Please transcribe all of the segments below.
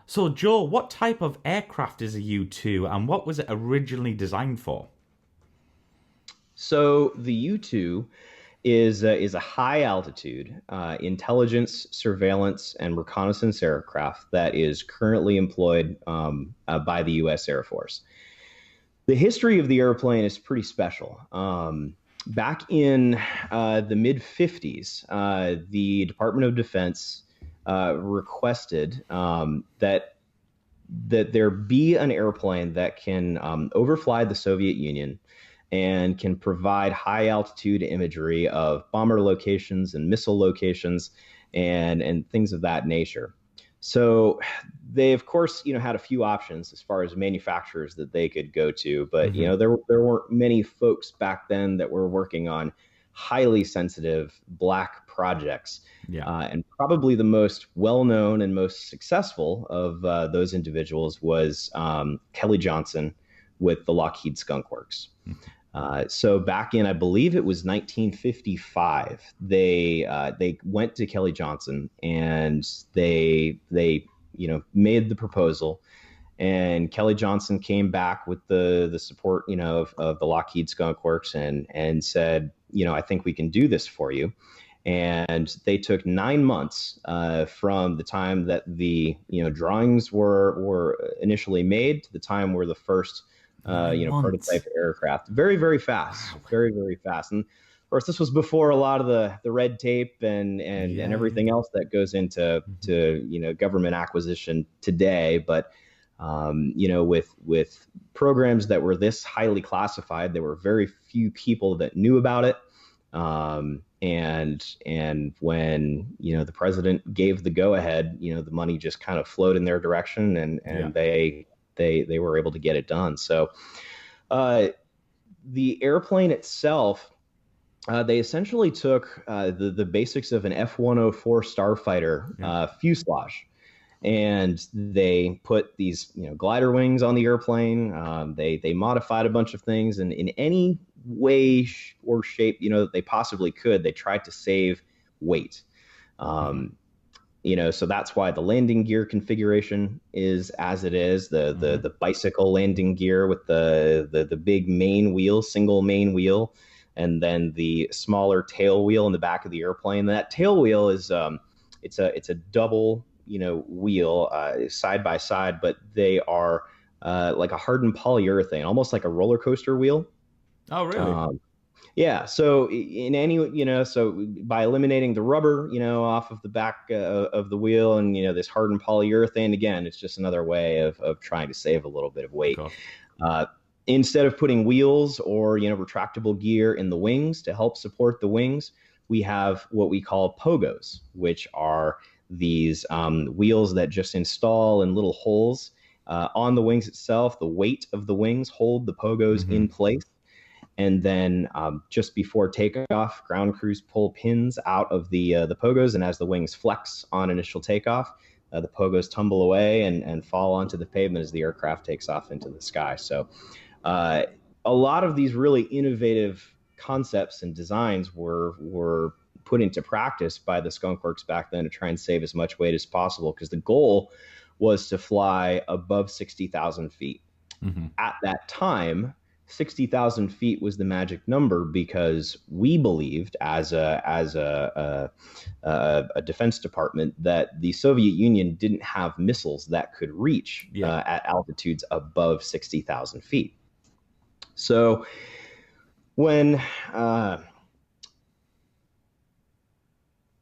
So, Joe, what type of aircraft is a U-2 and what was it originally designed for? So the U-2 is a high altitude intelligence, surveillance, and reconnaissance aircraft that is currently employed by the U.S. Air Force. The history of the airplane is pretty special. Back in the mid 50s, the Department of Defense requested that there be an airplane that can overfly the Soviet Union and can provide high altitude imagery of bomber locations and missile locations and things of that nature. So they, of course, had a few options as far as manufacturers that they could go to, but Hmm. there weren't many folks back then that were working on highly sensitive black projects. Yeah. And probably the most well-known and most successful of those individuals was Kelly Johnson with the Lockheed Skunk Works. So back in, I believe it was 1955, they went to Kelly Johnson and they made the proposal, and Kelly Johnson came back with the support of the Lockheed Skunk Works and said, I think we can do this for you. And they took 9 months from the time that the drawings were initially made to the time where the first 9 months. prototype aircraft. Very, very fast. Wow. Very, very fast. And of course, this was before a lot of the red tape and Yeah, yeah. everything else that goes into Hmm. government acquisition today. But with programs that were this highly classified, there were very few people that knew about it. And when the president gave the go ahead, the money just kind of flowed in their direction, and Yeah. and they were able to get it done. So uh, the airplane itself, they essentially took the basics of an F-104 starfighter Yeah. fuselage, and they put these glider wings on the airplane. They modified a bunch of things, and in any way or shape that they possibly could, they tried to save weight. Hmm. Um, so that's why the landing gear configuration is as it is. The Hmm. bicycle landing gear with the big main wheel, single main wheel, and then the smaller tail wheel in the back of the airplane. That tail wheel is it's a double wheel side by side, but they are like a hardened polyurethane, almost like a roller coaster wheel. Oh, really? Um, yeah. So in any, so by eliminating the rubber, off of the back of the wheel and, this hardened polyurethane, again, it's just another way of trying to save a little bit of Of weight. course. Uh, Instead of putting wheels or, retractable gear in the wings to help support the wings, we have what we call pogos, which are these wheels that just install in little holes on the wings itself. The weight of the wings hold the pogos Hmm. in place, and then just before takeoff, ground crews pull pins out of the pogos, and as the wings flex on initial takeoff, the pogos tumble away and fall onto the pavement as the aircraft takes off into the sky. So, uh, a lot of these really innovative concepts and designs were put into practice by the Skunk Works back then to try and save as much weight as possible, because the goal was to fly above 60,000 feet. Hmm. At that time, 60,000 feet was the magic number because we believed, as a defense department, that the Soviet Union didn't have missiles that could reach Yeah. at altitudes above 60,000 feet. So when uh,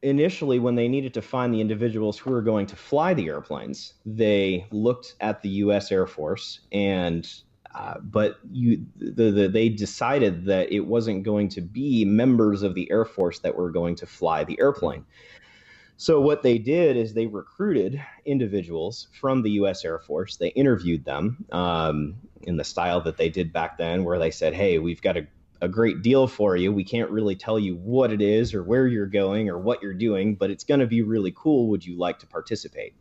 initially, when they needed to find the individuals who were going to fly the airplanes, they looked at the U.S. Air Force, and but they decided that it wasn't going to be members of the Air Force that were going to fly the Hmm. airplane. So what they did is they recruited individuals from the U.S. Air Force. They interviewed them in the style that they did back then, where they said, "Hey, we've got a great deal for you. We can't really tell you what it is or where you're going or what you're doing, but it's going to be really cool. Would you like to participate?"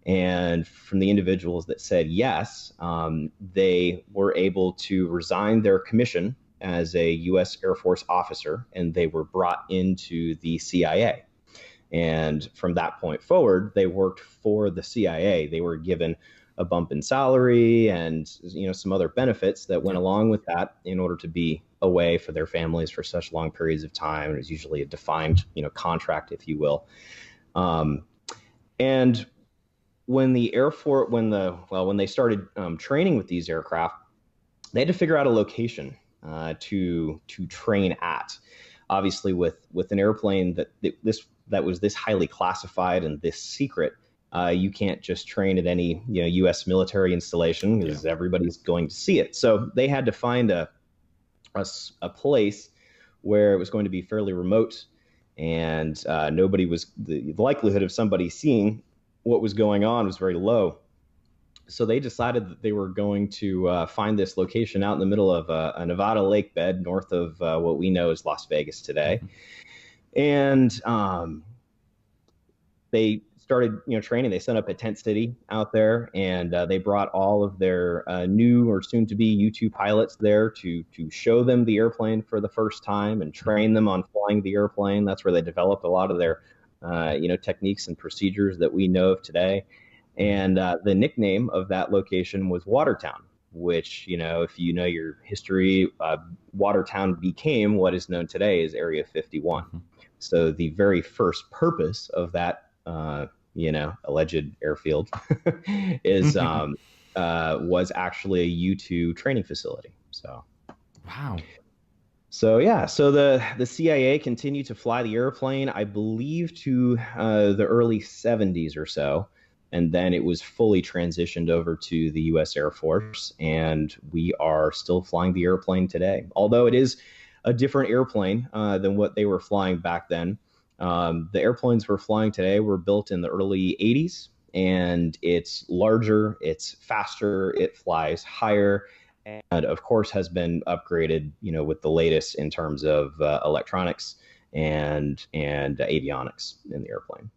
And from the individuals that said yes, they were able to resign their commission as a U.S. Air Force officer, and they were brought into the CIA. And from that point forward, they worked for the CIA. They were given a bump in salary and some other benefits that went Yeah. along with that in order to be away for their families for such long periods of time. It was usually a defined contract, if you will. Um, and when the Air Force, when they started training with these aircraft, they had to figure out a location to train at. Obviously, with an airplane that was this highly classified and this secret, you can't just train at any U.S. military installation because Yeah. everybody's going to see it. So they had to find a place where it was going to be fairly remote, and the likelihood of somebody seeing what was going on was very low. So they decided that they were going to find this location out in the middle of a Nevada lake bed north of what we know as Las Vegas today. Mhm. And they started, training. They set up a tent city out there, and they brought all of their new or soon-to-be U-2 pilots there to show them the airplane for the first time and Mhm. train them on flying the airplane. That's where they developed a lot of their, techniques and procedures that we know of today. Mhm. And the nickname of that location was Watertown, which, if you know your history, Watertown became what is known today as Area 51. Mhm. So the very first purpose of that, alleged airfield is was actually a U-2 training facility. Wow. So yeah, so the CIA continued to fly the airplane, I believe, to the early 70s or so, and then it was fully transitioned over to the U.S. Air Force, and we are still flying the airplane today. Although it is a different airplane than what they were flying back then. The airplanes we're flying today were built in the early 80s, and it's larger, it's faster, it flies higher, and of course has been upgraded, with the latest in terms of electronics and avionics in the airplane.